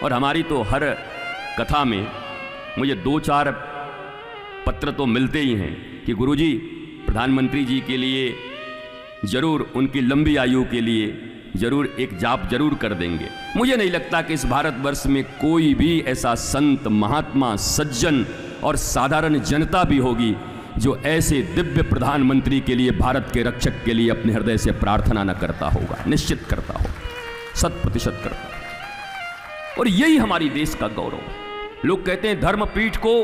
और हमारी तो हर कथा में मुझे 2-4 पत्र तो मिलते ही हैं कि गुरुजी प्रधानमंत्री जी के लिए जरूर, उनकी लंबी आयु के लिए जरूर एक जाप जरूर कर देंगे। मुझे नहीं लगता कि इस भारतवर्ष में कोई भी ऐसा संत, महात्मा, सज्जन और साधारण जनता भी होगी जो ऐसे दिव्य प्रधानमंत्री के लिए, भारत के रक्षक के लिए अपने हृदय से प्रार्थना न करता होगा। निश्चित करता होगा, 100% करता होगा। और यही हमारी देश का गौरव है। लोग कहते हैं धर्मपीठ को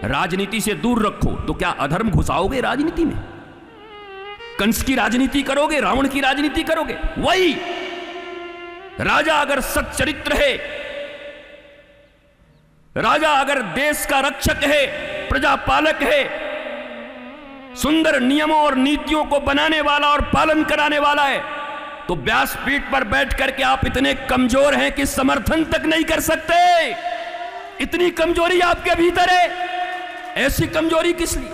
राजनीति से दूर रखो, तो क्या अधर्म घुसाओगे राजनीति में? कंस की राजनीति करोगे, रावण की राजनीति करोगे? वही राजा अगर सच्चरित्र है, राजा अगर देश का रक्षक है, प्रजापालक है, सुंदर नियमों और नीतियों को बनाने वाला और पालन कराने वाला है, तो व्यासपीठ पर बैठ करके आप इतने कमजोर हैं कि समर्थन तक नहीं कर सकते। इतनी कमजोरी आपके भीतर है, ऐसी कमजोरी किस लिए?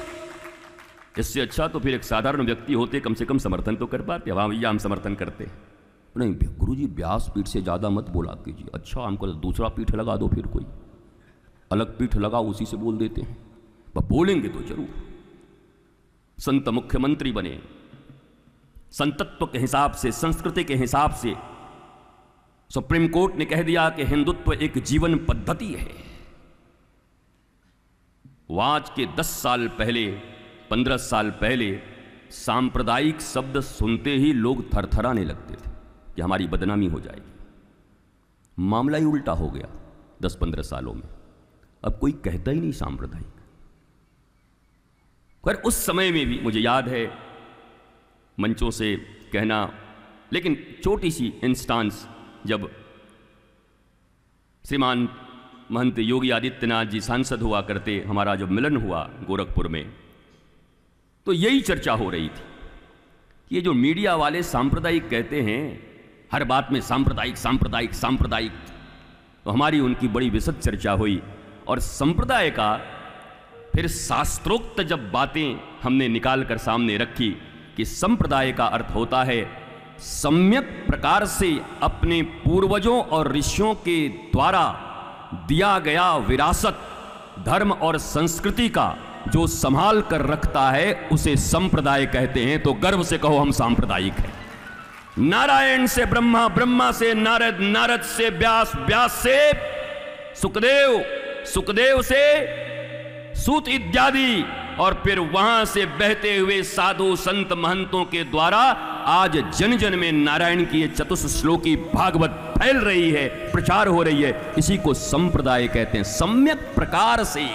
इससे अच्छा तो फिर एक साधारण व्यक्ति होते, कम से कम समर्थन तो कर पाते। वहां भैया हम समर्थन करते नहीं, गुरुजी व्यासपीठ से ज्यादा मत बोला कीजिए। अच्छा, हमको दूसरा पीठ लगा दो, फिर कोई अलग पीठ लगाओ, उसी से बोल देते हैं। वह बोलेंगे तो जरूर। संत मुख्यमंत्री बने, संतत्व के हिसाब से, संस्कृति के हिसाब से सुप्रीम कोर्ट ने कह दिया कि हिंदुत्व एक जीवन पद्धति है। वो आज के 10 साल पहले, 15 साल पहले सांप्रदायिक शब्द सुनते ही लोग थरथराने लगते थे कि हमारी बदनामी हो जाएगी। मामला ही उल्टा हो गया 10-15 सालों में। अब कोई कहता ही नहीं सांप्रदायिक। पर उस समय में भी मुझे याद है मंचों से कहना, लेकिन छोटी सी इंस्टांस, जब श्रीमान महंत योगी आदित्यनाथ जी सांसद हुआ करते, हमारा जब मिलन हुआ गोरखपुर में, तो यही चर्चा हो रही थी कि ये जो मीडिया वाले सांप्रदायिक कहते हैं, हर बात में सांप्रदायिक सांप्रदायिक सांप्रदायिक, तो हमारी उनकी बड़ी विशद चर्चा हुई। और संप्रदाय का फिर शास्त्रोक्त जब बातें हमने निकाल कर सामने रखी कि संप्रदाय का अर्थ होता है सम्यक प्रकार से अपने पूर्वजों और ऋषियों के द्वारा दिया गया विरासत, धर्म और संस्कृति का जो संभाल कर रखता है, उसे संप्रदाय कहते हैं। तो गर्व से कहो हम सांप्रदायिक हैं। नारायण से ब्रह्मा, ब्रह्मा से नारद, नारद से व्यास, व्यास से सुखदेव, सुखदेव से सूत इत्यादि, और फिर वहां से बहते हुए साधु संत महंतों के द्वारा आज जन जन में नारायण की ये चतुश्लोकी भागवत फैल रही है, प्रचार हो रही है। इसी को संप्रदाय कहते हैं। सम्यक प्रकार से,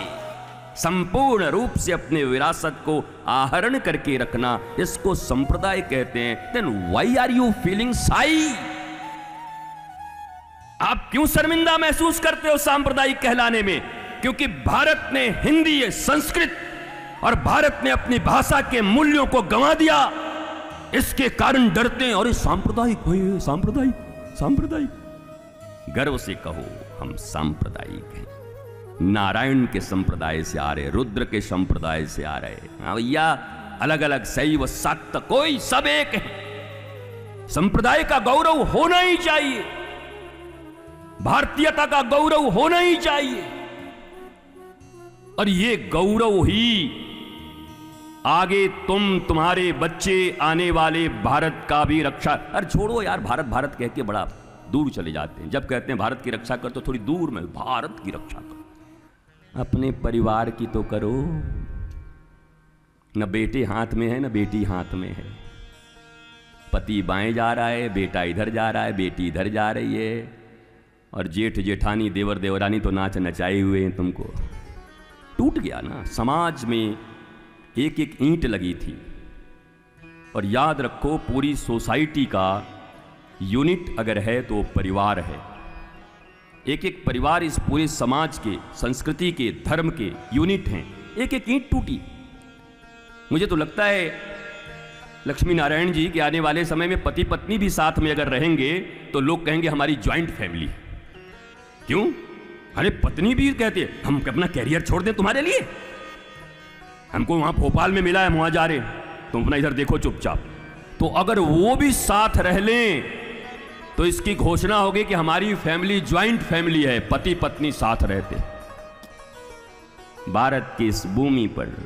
संपूर्ण रूप से अपने विरासत को आहरण करके रखना, इसको संप्रदाय कहते हैं। Then why are you feeling shy? आप क्यों शर्मिंदा महसूस करते हो सांप्रदायिक कहलाने में? क्योंकि भारत ने हिंदी, संस्कृत और भारत ने अपनी भाषा के मूल्यों को गंवा दिया। इसके कारण डरते हैं, और सांप्रदायिक, सांप्रदायिक, सांप्रदायिक। गर्व से कहो हम सांप्रदायिक हैं। नारायण के संप्रदाय से आ रहे, रुद्र के संप्रदाय से आ रहे। हाँ भैया, अलग अलग शैव शाक्त कोई सब एक है। संप्रदाय का गौरव होना ही चाहिए, भारतीयता का गौरव होना ही चाहिए। और ये गौरव ही आगे तुम्हारे बच्चे, आने वाले भारत का भी रक्षा। अरे छोड़ो यार, भारत भारत कह के बड़ा दूर चले जाते हैं। जब कहते हैं भारत की रक्षा कर, तो थोड़ी दूर में भारत की रक्षा करो, अपने परिवार की तो करो। न बेटे हाथ में है, न बेटी हाथ में है। पति बाएं जा रहा है, बेटा इधर जा रहा है, बेटी इधर जा रही है, और जेठ जेठानी, देवर देवरानी तो नाच नचाए हुए हैं। तुमको टूट गया ना। समाज में एक एक ईंट लगी थी। और याद रखो, पूरी सोसाइटी का यूनिट अगर है तो परिवार है। एक एक परिवार इस पूरे समाज के, संस्कृति के, धर्म के यूनिट हैं। एक एक ईंट टूटी। मुझे तो लगता है लक्ष्मी नारायण जी के आने वाले समय में पति पत्नी भी साथ में अगर रहेंगे तो लोग कहेंगे हमारी ज्वाइंट फैमिली है। क्यों? अरे पत्नी भी कहती है हम अपना कैरियर छोड़ दें तुम्हारे लिए, हमको वहां भोपाल में मिला है, वहां जा रहे, तुम अपना इधर देखो चुपचाप। तो अगर वो भी साथ रह लें तो इसकी घोषणा होगी कि हमारी फैमिली ज्वाइंट फैमिली है, पति पत्नी साथ रहते। भारत की इस भूमि पर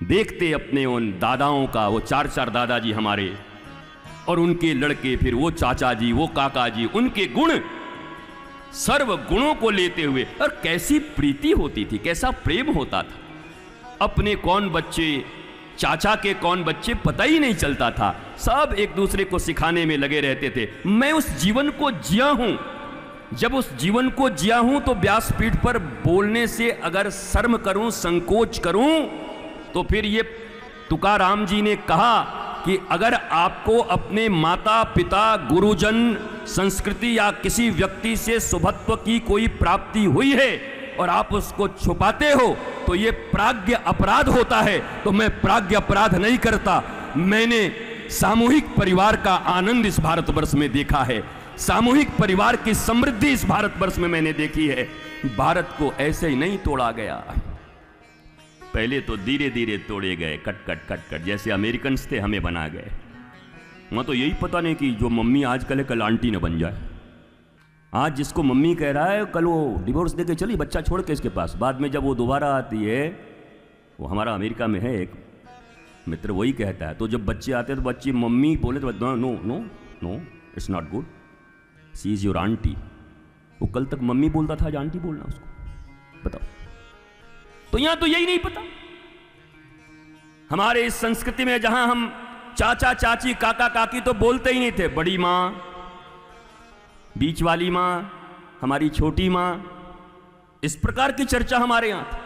देखते अपने उन दादाओं का, वो 4-4 दादाजी हमारे और उनके लड़के, फिर वो चाचा जी, वो काका जी, उनके गुण, सर्व गुणों को लेते हुए, और कैसी प्रीति होती थी, कैसा प्रेम होता था। अपने कौन बच्चे, चाचा के कौन बच्चे, पता ही नहीं चलता था। सब एक दूसरे को सिखाने में लगे रहते थे। मैं उस जीवन को जिया हूं। जब उस जीवन को जिया हूं तो व्यासपीठ पर बोलने से अगर शर्म करूं, संकोच करूं, तो फिर ये तुकाराम जी ने कहा कि अगर आपको अपने माता पिता, गुरुजन, संस्कृति या किसी व्यक्ति से शुभत्व की कोई प्राप्ति हुई है और आप उसको छुपाते हो तो ये प्राज्ञ अपराध होता है। तो मैं प्राज्ञ अपराध नहीं करता। मैंने सामूहिक परिवार का आनंद इस भारतवर्ष में देखा है, सामूहिक परिवार की समृद्धि इस भारतवर्ष में मैंने देखी है। भारत को ऐसे ही नहीं तोड़ा गया, पहले तो धीरे धीरे तोड़े गए, कट कट कट कट, जैसे अमेरिकन थे हमें बना गए। मैं तो यही पता नहीं कि जो मम्मी आजकल है कल आंटी न बन जाए। आज जिसको मम्मी कह रहा है कल वो डिवोर्स देके चली बच्चा छोड़ के इसके पास, बाद में जब वो दोबारा आती है, वो हमारा अमेरिका में है एक मित्र, वही कहता है, तो जब बच्चे आते हैं तो बच्ची मम्मी बोले तो no no no no it's not good, she is your aunty. वो कल तक मम्मी बोलता था, आज आंटी बोलना उसको, बताओ। तो यहां तो यही नहीं पता। हमारे इस संस्कृति में जहां हम चाचा चाची काका काकी तो बोलते ही नहीं थे, बड़ी मां, बीच वाली मां, हमारी छोटी मां, इस प्रकार की चर्चा हमारे यहां थी।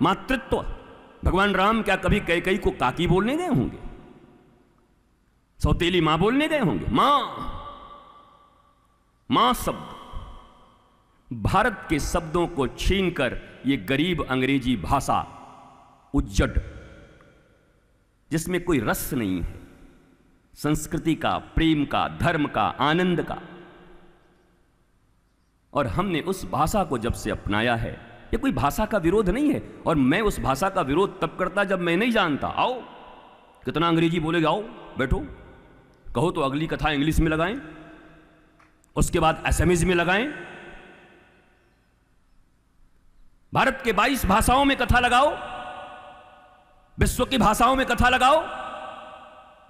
मातृत्व, भगवान राम क्या कभी कैकेयी को काकी बोलने गए होंगे? सौतेली मां बोलने गए होंगे? मां, मां शब्द भारत के शब्दों को छीनकर ये गरीब अंग्रेजी भाषा, उज्जड, जिसमें कोई रस नहीं है, संस्कृति का, प्रेम का, धर्म का, आनंद का, और हमने उस भाषा को जब से अपनाया है, ये कोई भाषा का विरोध नहीं है, और मैं उस भाषा का विरोध तब करता जब मैं नहीं जानता। आओ, कितना अंग्रेजी बोलेगा, आओ बैठो, कहो तो अगली कथा इंग्लिश में लगाएं, उसके बाद असमीज में लगाएं, भारत के 22 भाषाओं में कथा लगाओ, विश्व की भाषाओं में कथा लगाओ,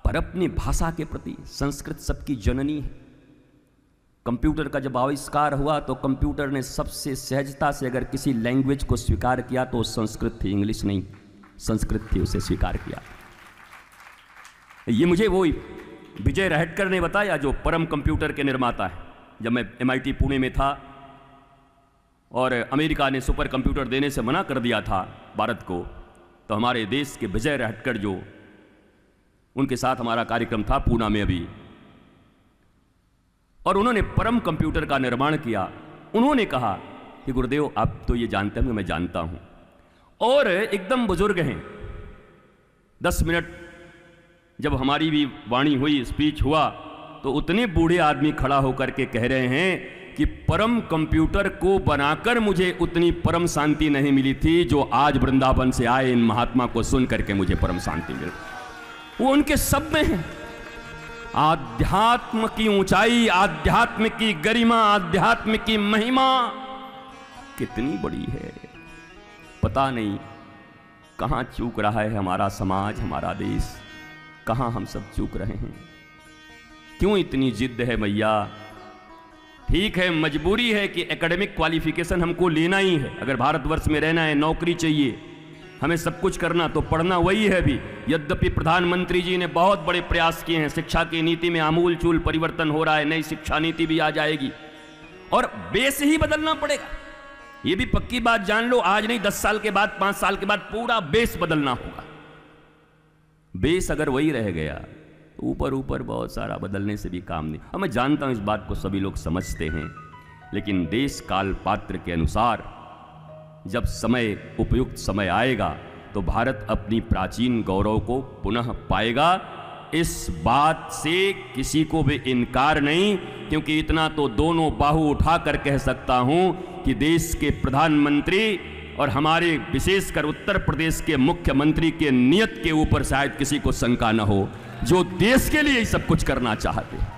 पर अपनी भाषा के प्रति, संस्कृत सबकी जननी है। कंप्यूटर का जब आविष्कार हुआ तो कंप्यूटर ने सबसे सहजता से अगर किसी लैंग्वेज को स्वीकार किया तो संस्कृत थी, इंग्लिश नहीं, संस्कृत थी, उसे स्वीकार किया। ये मुझे वो विजय रहटकर ने बताया जो परम कंप्यूटर के निर्माता है। जब मैं MIT पुणे में था और अमेरिका ने सुपर कंप्यूटर देने से मना कर दिया था भारत को, तो हमारे देश के विजय रहटकर, जो उनके साथ हमारा कार्यक्रम था पूना में अभी, और उन्होंने परम कंप्यूटर का निर्माण किया। उन्होंने कहा कि गुरुदेव आप तो ये जानते हैं, मैं जानता हूं, और एकदम बुजुर्ग हैं। 10 मिनट जब हमारी भी वाणी हुई, स्पीच हुआ, तो उतने बूढ़े आदमी खड़ा होकर के कह रहे हैं कि परम कंप्यूटर को बनाकर मुझे उतनी परम शांति नहीं मिली थी जो आज वृंदावन से आए इन महात्मा को सुन करके मुझे परम शांति मिली। वो उनके सब में है। आध्यात्म की ऊंचाई, आध्यात्म की गरिमा, आध्यात्म की महिमा कितनी बड़ी है, पता नहीं कहां चूक रहा है हमारा समाज, हमारा देश, कहां हम सब चूक रहे हैं। क्यों इतनी जिद है मैया? ठीक है, मजबूरी है कि एकेडमिक क्वालिफिकेशन हमको लेना ही है, अगर भारतवर्ष में रहना है, नौकरी चाहिए, हमें सब कुछ करना, तो पढ़ना वही है भी। यद्यपि प्रधानमंत्री जी ने बहुत बड़े प्रयास किए हैं, शिक्षा की नीति में आमूल चूल परिवर्तन हो रहा है, नई शिक्षा नीति भी आ जाएगी और बेस ही बदलना पड़ेगा। ये भी पक्की बात जान लो, आज नहीं 10 साल के बाद, 5 साल के बाद पूरा बेस बदलना होगा। बेस अगर वही रह गया तो ऊपर ऊपर बहुत सारा बदलने से भी काम नहीं। अब मैं जानता हूं इस बात को सभी लोग समझते हैं, लेकिन देश काल पात्र के अनुसार जब समय, उपयुक्त समय आएगा तो भारत अपनी प्राचीन गौरव को पुनः पाएगा। इस बात से किसी को भी इनकार नहीं, क्योंकि इतना तो दोनों बाहु उठाकर कह सकता हूं कि देश के प्रधानमंत्री और हमारे विशेषकर उत्तर प्रदेश के मुख्यमंत्री के नियत के ऊपर शायद किसी को शंका न हो, जो देश के लिए सब कुछ करना चाहते हैं।